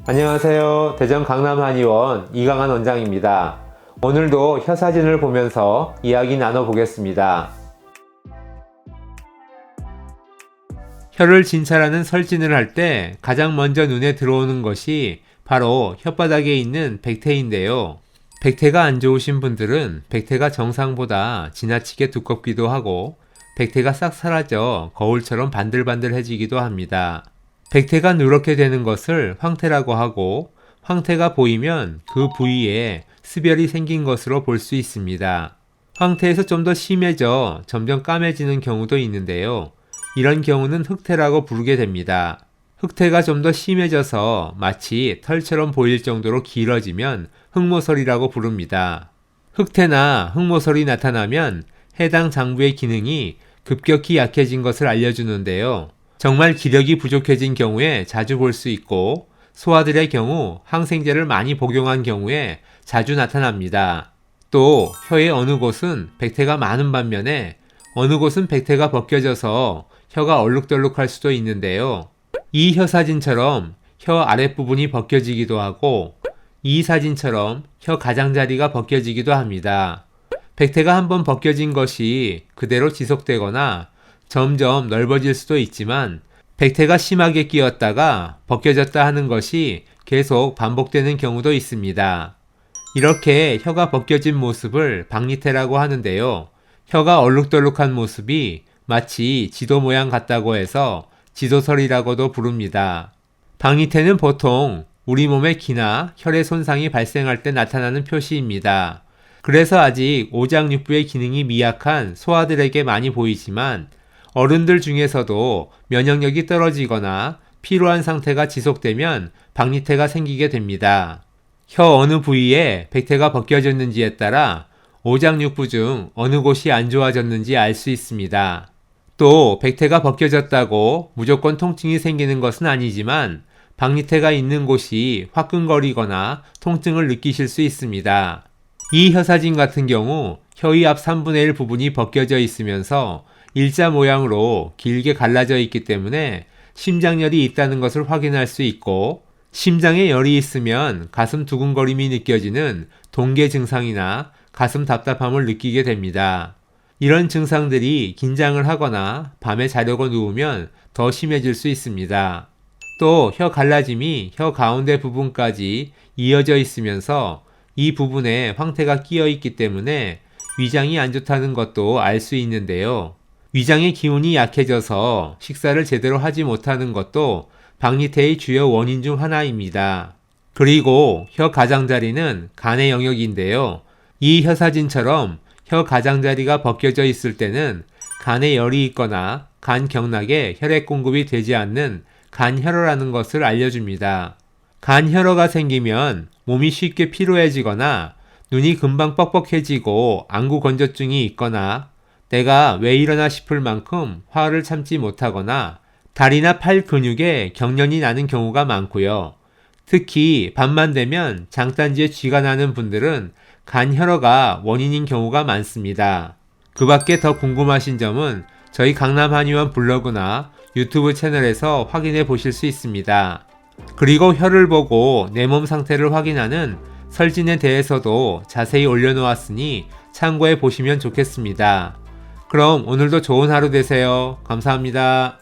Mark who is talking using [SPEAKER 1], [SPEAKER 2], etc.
[SPEAKER 1] 안녕하세요. 대전 강남한의원 이강한 원장입니다. 오늘도 혀 사진을 보면서 이야기 나눠보겠습니다. 혀를 진찰하는 설진을 할 때 가장 먼저 눈에 들어오는 것이 바로 혓바닥에 있는 백태인데요. 백태가 안 좋으신 분들은 백태가 정상보다 지나치게 두껍기도 하고 백태가 싹 사라져 거울처럼 반들반들해지기도 합니다. 백태가 누렇게 되는 것을 황태라고 하고 황태가 보이면 그 부위에 습열이 생긴 것으로 볼 수 있습니다. 황태에서 좀 더 심해져 점점 까매지는 경우도 있는데요. 이런 경우는 흑태라고 부르게 됩니다. 흑태가 좀 더 심해져서 마치 털처럼 보일 정도로 길어지면 흑모설이라고 부릅니다. 흑태나 흑모설이 나타나면 해당 장부의 기능이 급격히 약해진 것을 알려주는데요. 정말 기력이 부족해진 경우에 자주 볼 수 있고 소아들의 경우 항생제를 많이 복용한 경우에 자주 나타납니다. 또 혀의 어느 곳은 백태가 많은 반면에 어느 곳은 백태가 벗겨져서 혀가 얼룩덜룩할 수도 있는데요. 이 혀 사진처럼 혀 아랫부분이 벗겨지기도 하고 이 사진처럼 혀 가장자리가 벗겨지기도 합니다. 백태가 한번 벗겨진 것이 그대로 지속되거나 점점 넓어질 수도 있지만 백태가 심하게 끼었다가 벗겨졌다 하는 것이 계속 반복되는 경우도 있습니다. 이렇게 혀가 벗겨진 모습을 박리태라고 하는데요. 혀가 얼룩덜룩한 모습이 마치 지도 모양 같다고 해서 지도설이라고도 부릅니다. 박리태는 보통 우리 몸의 기나 혈의 손상이 발생할 때 나타나는 표시입니다. 그래서 아직 오장육부의 기능이 미약한 소아들에게 많이 보이지만 어른들 중에서도 면역력이 떨어지거나 피로한 상태가 지속되면 박리태가 생기게 됩니다. 혀 어느 부위에 백태가 벗겨졌는지에 따라 오장육부 중 어느 곳이 안 좋아졌는지 알 수 있습니다. 또 백태가 벗겨졌다고 무조건 통증이 생기는 것은 아니지만 박리태가 있는 곳이 화끈거리거나 통증을 느끼실 수 있습니다. 이 혀 사진 같은 경우 혀의 앞 3분의 1 부분이 벗겨져 있으면서 일자 모양으로 길게 갈라져 있기 때문에 심장열이 있다는 것을 확인할 수 있고 심장에 열이 있으면 가슴 두근거림이 느껴지는 동계 증상이나 가슴 답답함을 느끼게 됩니다. 이런 증상들이 긴장을 하거나 밤에 자려고 누우면 더 심해질 수 있습니다. 또 혀 갈라짐이 혀 가운데 부분까지 이어져 있으면서 이 부분에 황태가 끼어 있기 때문에 위장이 안 좋다는 것도 알 수 있는데요. 위장의 기운이 약해져서 식사를 제대로 하지 못하는 것도 박리태의 주요 원인 중 하나입니다. 그리고 혀 가장자리는 간의 영역인데요. 이 혀 사진처럼 혀 가장자리가 벗겨져 있을 때는 간에 열이 있거나 간 경락에 혈액 공급이 되지 않는 간혈허라는 것을 알려줍니다. 간혈허가 생기면 몸이 쉽게 피로해지거나 눈이 금방 뻑뻑해지고 안구 건조증이 있거나 내가 왜 이러나 싶을 만큼 화를 참지 못하거나 다리나 팔 근육에 경련이 나는 경우가 많고요. 특히 밤만 되면 장단지에 쥐가 나는 분들은 간혈허가 원인인 경우가 많습니다. 그 밖에 더 궁금하신 점은 저희 강남한의원 블로그나 유튜브 채널에서 확인해 보실 수 있습니다. 그리고 혀를 보고 내 몸 상태를 확인하는 설진에 대해서도 자세히 올려놓았으니 참고해 보시면 좋겠습니다. 그럼 오늘도 좋은 하루 되세요. 감사합니다.